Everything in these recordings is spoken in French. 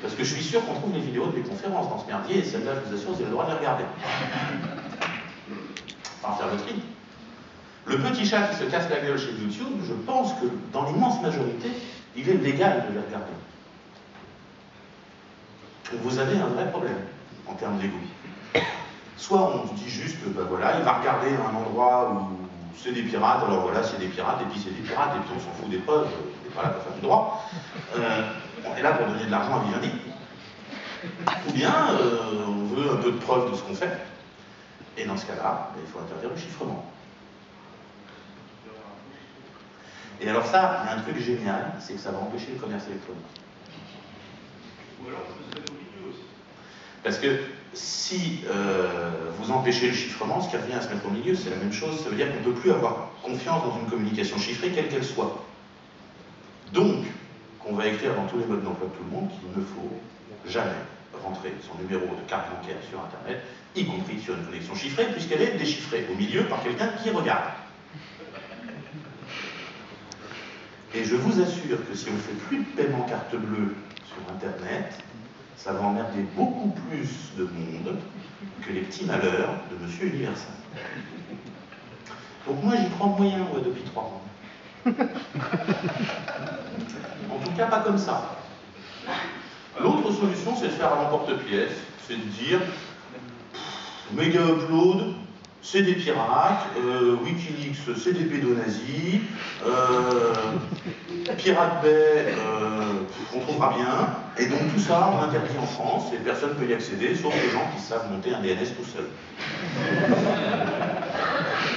Parce que je suis sûr qu'on trouve les vidéos de mes conférences dans ce merdier, et celles-là, je vous assure, vous avez le droit de les regarder. Enfin, faire le tri. Le petit chat qui se casse la gueule chez YouTube, je pense que dans l'immense majorité, il est légal de les regarder. Donc vous avez un vrai problème en termes d'égo. Soit on se dit juste, ben voilà, il va regarder un endroit où c'est des pirates, alors voilà, c'est des pirates, et puis c'est des pirates, et puis on s'en fout des preuves, on n'est pas là pour faire du droit. On est là pour donner de l'argent à Vivendi. Ou bien, on veut un peu de preuve de ce qu'on fait, et dans ce cas-là, il faut interdire le chiffrement. Et alors ça, il y a un truc génial, c'est que ça va empêcher le commerce électronique. Ou alors, ce serait au milieu aussi. Parce que si vous empêchez le chiffrement, ce qui revient à se mettre au milieu, c'est la même chose. Ça veut dire qu'on ne peut plus avoir confiance dans une communication chiffrée, quelle qu'elle soit. Donc, qu'on va écrire dans tous les modes d'emploi de tout le monde qu'il ne faut jamais rentrer son numéro de carte bancaire sur Internet, y compris sur une connexion chiffrée, puisqu'elle est déchiffrée au milieu par quelqu'un qui regarde. Et je vous assure que si on ne fait plus de paiement carte bleue sur Internet, ça va emmerder beaucoup plus de monde que les petits malheurs de Monsieur Universal. Donc moi j'y crois moyen, ouais, depuis 3 ans. En tout cas pas comme ça. L'autre solution c'est de faire à l'emporte-pièce, c'est de dire méga upload, c'est des pirates, Wikileaks c'est des pédonazis, Pirate Bay, on trouvera bien, et donc tout ça on interdit en France et personne ne peut y accéder sauf les gens qui savent monter un DNS tout seul.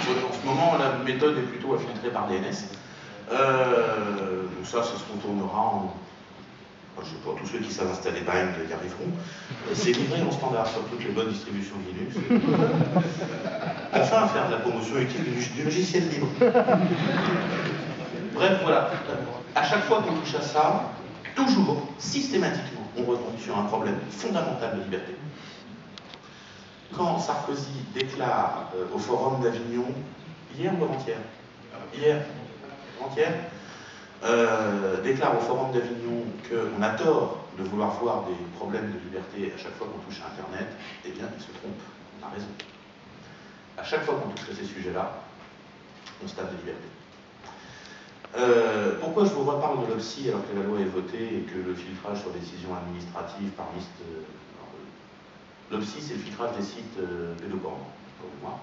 En ce moment la méthode est plutôt à filtrer par DNS. Donc ça se retournera en... Je sais pas, tous ceux qui savent installer Bind y arriveront. C'est livré en standard sur toutes les bonnes distributions Linux. Enfin, faire de la promotion utile du logiciel libre. Bref, voilà. À chaque fois qu'on touche à ça, toujours, systématiquement, on retombe sur un problème fondamental de liberté. Quand Sarkozy déclare au Forum d'Avignon, hier ou avant-hier? Hier, avant-hier, déclare au Forum d'Avignon qu'on a tort de vouloir voir des problèmes de liberté à chaque fois qu'on touche à Internet, eh bien, il se trompe, on a raison. À chaque fois qu'on touche à ces sujets-là, on se tape de liberté. Pourquoi je vous reparle de l'OPSI alors que la loi est votée et que le filtrage sur décision administrative par liste... L'OPSI, c'est le filtrage des sites pédopornos, pour moi.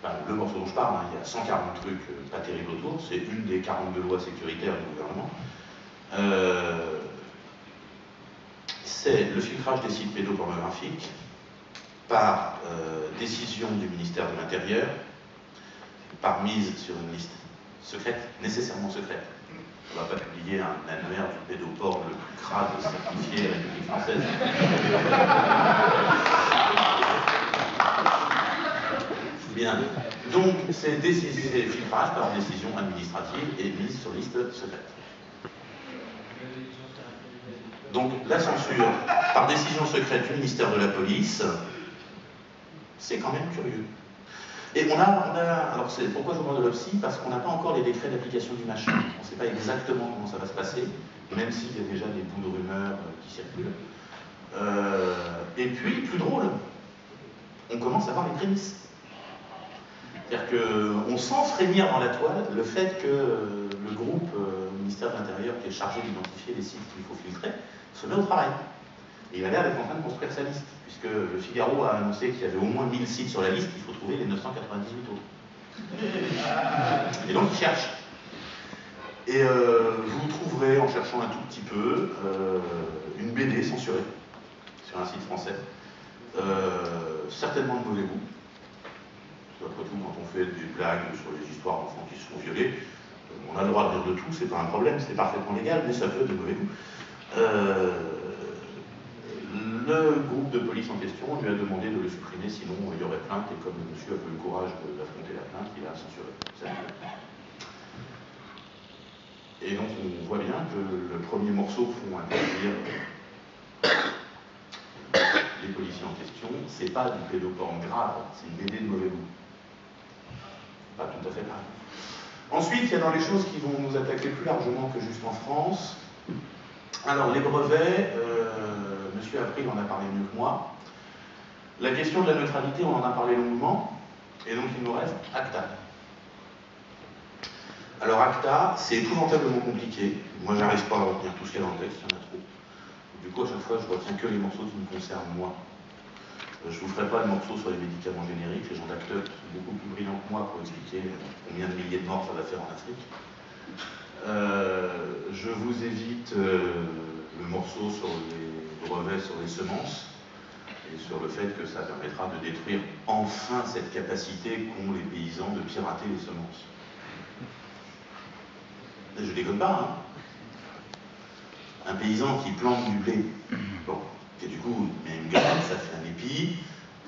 Enfin, le morceau dont je parle, hein, il y a 140 trucs pas terribles autour, c'est une des 42 lois sécuritaires du gouvernement. C'est le filtrage des sites pédopornographiques par décision du ministère de l'Intérieur, par mise sur une liste secrète, nécessairement secrète. On ne va pas publier un annuaire du pédoporn le plus crade certifié République française. Bien. Donc, c'est filtrage par décision administrative et mise sur liste secrète. Donc, la censure par décision secrète du ministère de la Police, c'est quand même curieux. Et alors pourquoi je vous parle de l'OPSI? Parce qu'on n'a pas encore les décrets d'application du machin. On ne sait pas exactement comment ça va se passer, même s'il y a déjà des bouts de rumeurs qui circulent. Et puis, plus drôle, on commence à voir les prémices. C'est-à-dire qu'on sent frémir dans la toile le fait que le groupe ministère de l'Intérieur qui est chargé d'identifier les sites qu'il faut filtrer se met au travail. Et il a l'air d'être en train de construire sa liste, puisque le Figaro a annoncé qu'il y avait au moins 1000 sites sur la liste, il faut trouver les 998 autres. Et donc il cherche. Et vous trouverez, en cherchant un tout petit peu, une BD censurée sur un site français, certainement de mauvais goût. Après tout, quand on fait des blagues sur les histoires d'enfants qui se font violer, on a le droit de dire de tout, c'est pas un problème, c'est parfaitement légal, mais ça peut être de mauvais goût. Le groupe de police en question lui a demandé de le supprimer, sinon il y aurait plainte, et comme le monsieur a peu le courage d'affronter la plainte, il a censuré. Et donc on voit bien que le premier morceau que font interdire les policiers en question, c'est pas du pédoporn grave, c'est une BD de mauvais goût. Pas tout à fait pareil. Ensuite, il y a dans les choses qui vont nous attaquer plus largement que juste en France, Alors, les brevets, Monsieur April en a parlé mieux que moi. La question de la neutralité, on en a parlé longuement, et donc il nous reste ACTA. Alors ACTA, c'est épouvantablement compliqué. Moi, j'arrive pas à retenir tout ce qu'il y a dans le texte, il y en a trop. Du coup, à chaque fois, je retiens que les morceaux qui me concernent moi. Je ne vous ferai pas le morceau sur les médicaments génériques, les gens d'ACTA sont beaucoup plus brillants que moi pour expliquer combien de milliers de morts ça va faire en Afrique. Je vous évite le morceau sur les brevets sur les semences et sur le fait que ça permettra de détruire enfin cette capacité qu'ont les paysans de pirater les semences. Je déconne pas, hein. Un paysan qui plante du blé, bon, et du coup, il met une graine, ça fait un épi,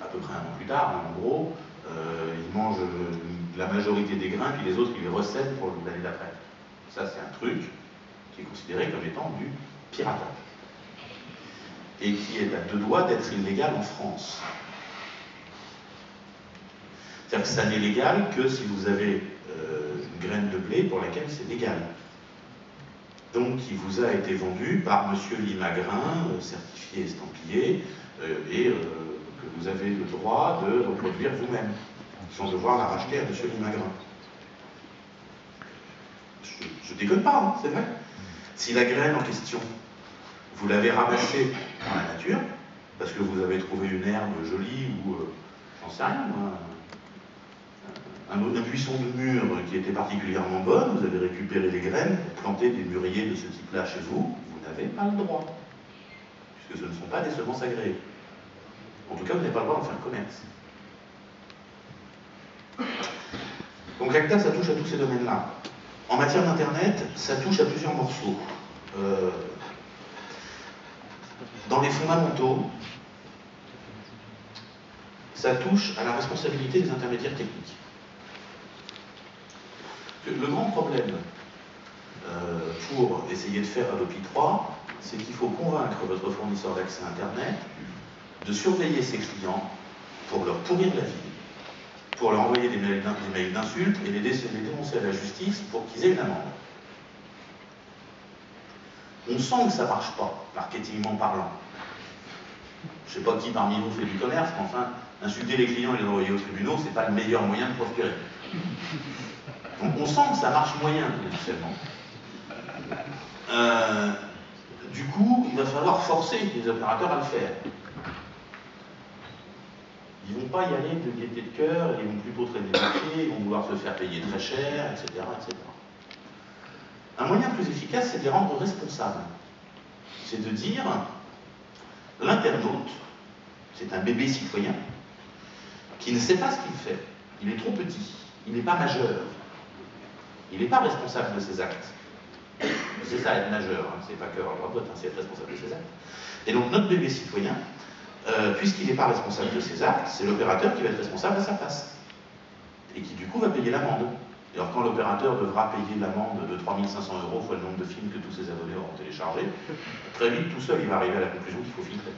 à peu près un an plus tard, hein, en gros, il mange la majorité des grains, puis les autres, il les recèle pour l'année d'après. Ça, c'est un truc qui est considéré comme étant du piratage. Et qui est à deux doigts d'être illégal en France. C'est-à-dire que ça n'est légal que si vous avez une graine de blé pour laquelle c'est légal. Donc, qui vous a été vendu par Monsieur Limagrin, certifié estampillé, et que vous avez le droit de reproduire vous-même, sans devoir la racheter à Monsieur Limagrin. Je déconne pas, hein, c'est vrai. Si la graine en question, vous l'avez ramassée dans la nature, parce que vous avez trouvé une herbe jolie ou, j'en sais rien, un buisson de mûre qui était particulièrement bonne, vous avez récupéré les graines pour planter des mûriers de ce type-là chez vous, vous n'avez pas le droit, puisque ce ne sont pas des semences agréées. En tout cas, vous n'avez pas le droit d'en faire commerce. Donc l'ACTA, ça touche à tous ces domaines-là. En matière d'Internet, ça touche à plusieurs morceaux. Dans les fondamentaux, ça touche à la responsabilité des intermédiaires techniques. Le grand problème pour essayer de faire Adopi 3, c'est qu'il faut convaincre votre fournisseur d'accès Internet de surveiller ses clients pour leur pourrir la vie, pour leur envoyer des mails d'insultes et les dénoncer à la justice pour qu'ils aient une amende. On sent que ça ne marche pas, marketingment parlant. Je ne sais pas qui parmi vous fait du commerce, mais enfin, insulter les clients et les envoyer aux tribunaux, c'est pas le meilleur moyen de prospérer. Donc on sent que ça marche moyen, initialement. Du coup, il va falloir forcer les opérateurs à le faire. Ils ne vont pas y aller de gaieté de cœur, ils vont plutôt traîner les pieds, ils vont vouloir se faire payer très cher, etc., etc. Un moyen plus efficace, c'est de les rendre responsables. C'est de dire, l'internaute, c'est un bébé citoyen, qui ne sait pas ce qu'il fait. Il est trop petit, il n'est pas majeur. Il n'est pas responsable de ses actes. C'est ça, être majeur, hein. C'est pas que avoir le droit de vote, hein, c'est être responsable de ses actes. Et donc notre bébé citoyen, puisqu'il n'est pas responsable de ses actes, c'est l'opérateur qui va être responsable à sa place. Et qui du coup va payer l'amende. Et alors quand l'opérateur devra payer l'amende de 3 500 € fois le nombre de films que tous ses abonnés auront téléchargés, très vite tout seul il va arriver à la conclusion qu'il faut filtrer.